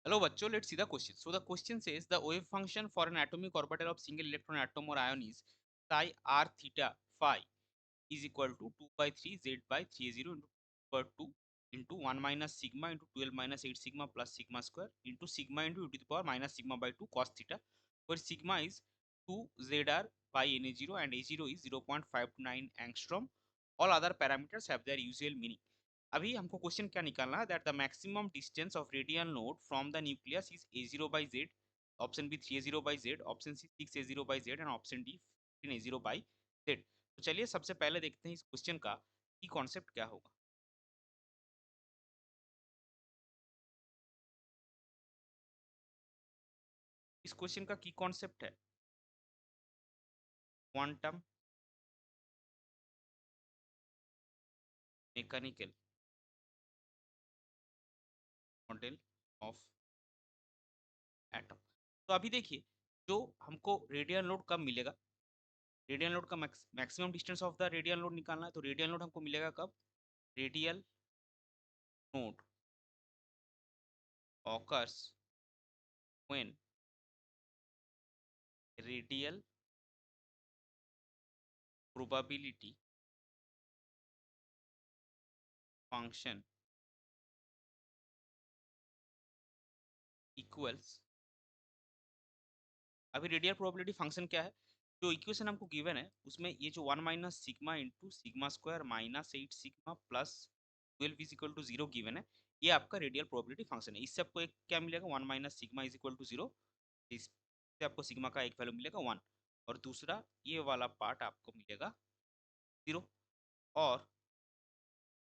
Hello, bachcho. Let's see the question. So the question says the wave function for an atomic orbital of single electron atom or ion is psi r theta phi is equal to 2 by 3 z by 3 0 into per 2 into 1 minus sigma into 12 minus 8 sigma plus sigma square into sigma into e to the power minus sigma by 2 cos theta, where sigma is 2 zr by na0 and a0 is 0.529 angstrom. All other parameters have their usual meaning. अभी हमको question क्या निकालना है that the maximum distance of radial node from the nucleus is a0 by z, option B 3a0 by z, option C 6a0 by z and option D 15a0 by z। तो चलिए सबसे पहले देखते हैं इस क्वेश्चन का की concept क्या होगा। इस क्वेश्चन का की कॉन्सेप्ट है quantum mechanical model of atom. तो अभी देखिए जो हमको रेडियल नोड कब मिलेगा, रेडियल नोड का maximum distance of the radial node निकालना है। तो रेडियल नोड हमको मिलेगा कब, radial node occurs when radial probability function equals, अभी रेडियल प्रोबेबिलिटी फंक्शन क्या है, जो इक्वेशन हमको गिवन है उसमें ये जो 1 minus sigma into sigma square minus 8 sigma plus 12 is equal to 0 given है, ये आपका रेडियल प्रोबेबिलिटी फंक्शन है। इससे आपको एक क्या मिलेगा, 1 minus sigma is equal to 0, इससे आपको सिग्मा का एक वैल्यू मिलेगा 1, और दूसरा ये वाला पार्ट आपको मिलेगा 0, और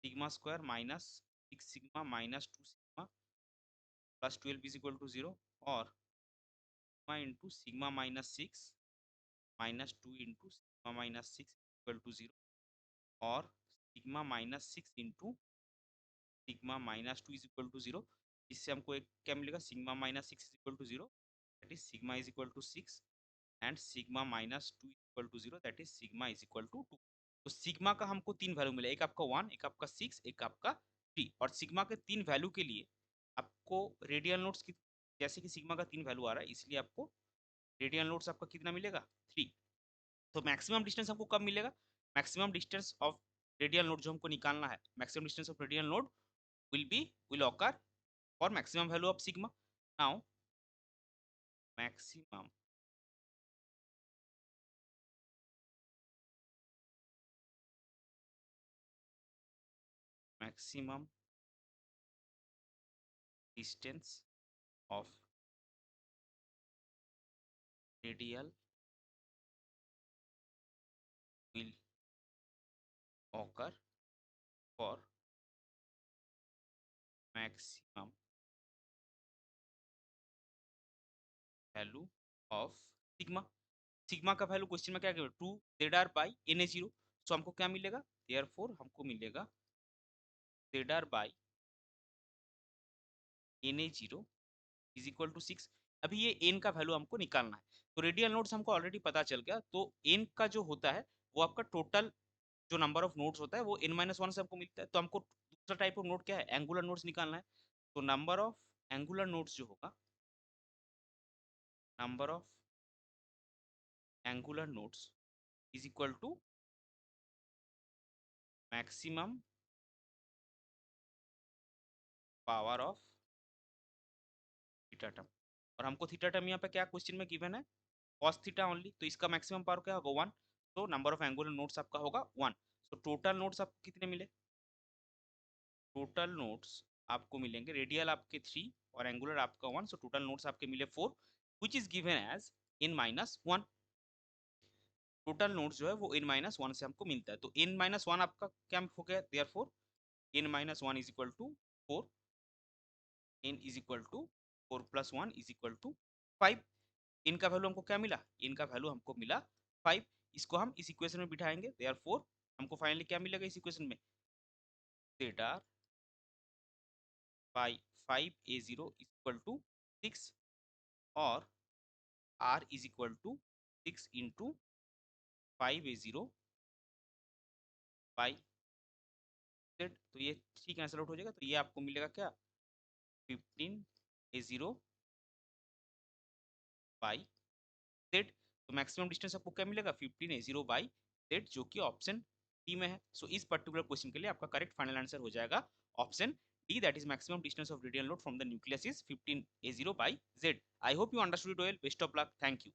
sigma square minus 6 sigma minus 2 sigma plus 12 is equal to 0, और sigma into sigma minus 6 minus 2 into sigma minus 6 equal to 0, और sigma minus 6 into sigma minus 2 is equal to 0। इससे हमको एक क्या मिलेगा, sigma minus 6 is equal to 0, that is sigma is equal to 6, and sigma minus 2 equal to 0, that is sigma is equal to 2। तो sigma का हमको तीन value मिला, एक आपका 1, एक आपका 6, एक आपका 3, और सिग्मा के तीन वैल्यू के लिए आपको रेडियल नोट्स की, जैसे कि सिग्मा का तीन वैल्यू आ रहा है इसलिए आपको रेडियल नोट्स आपका कितना मिलेगा, 3। तो मैक्सिमम डिस्टेंस हमको कब मिलेगा, maximum distance of radial node जो हमको निकालना है, maximum distance of radial node will occur for maximum value of sigma. Now maximum maximum distance of radial will occur for maximum value of sigma। Sigma का value question में क्या, 2 Z by N A zero, so हमको क्या मिलेगा, therefore हमको मिलेगा Z by N A zero is equal to 6। अभी ये एन का वैल्यू हमको निकालना है, तो रेडियल नोड्स हमको ऑलरेडी पता चल गया, तो एन का जो होता है वो आपका टोटल जो नंबर ऑफ नोड्स होता है वो n माइनस वन से हमको मिलता है। तो हमको दूसरा टाइप ऑफ नोड क्या है, एंगुलर नोड्स निकालना है। तो नंबर ऑफ एंगुलर नोड्स जो होगा, number of angular nodes is equal to maximum power of theta term, और हमको थीटा टर्म यहाँ पे क्या क्वेश्चन में गिवन है, cos थीटा ओनली, तो इसका मैक्सिमम पावर क्या होगा, 1। तो नंबर ऑफ एंगुलर नोड्स आपका होगा 1। तो टोटल नोड्स आपको कितने मिले, टोटल नोड्स आपको मिलेंगे, रेडियल आपके 3 और एंगुलर आपका 1, सो टोटल नोड्स आपके मिले 4, which is given as n minus 1। Total nodes जो है वो n माइनस 1 से हमको मिलता है, तो n माइनस 1 आपका क्या हो गया, therefore n minus 1 is equal to 4, n is equal to 4 plus 1 is equal to 5। n का वैल्यू हमको क्या मिला, n का वैल्यू हमको मिला 5। इसको हम इस इक्वेशन में बिठाएंगे, देयरफॉर हमको फाइनली क्या मिलेगा इस इक्वेशन में, theta by 5a0 is equal to 6, और r is equal to 6 into 5a0 by z। तो ये 3 कैंसिल आउट हो जाएगा, तो ये आपको मिलेगा क्या, 15 A0 बाई जेड। तो मैक्सिमम डिस्टेंस आपको क्या मिलेगा 15 A0 बाई जेड, जो कि ऑप्शन डी में है। सो इस पर्टिकुलर क्वेश्चन के लिए आपका करेक्ट फाइनल आंसर हो जाएगा option D, that is maximum distance of radial node from the nucleus is 15 A0 by Z. I hope you understood it well. Best of luck, thank you.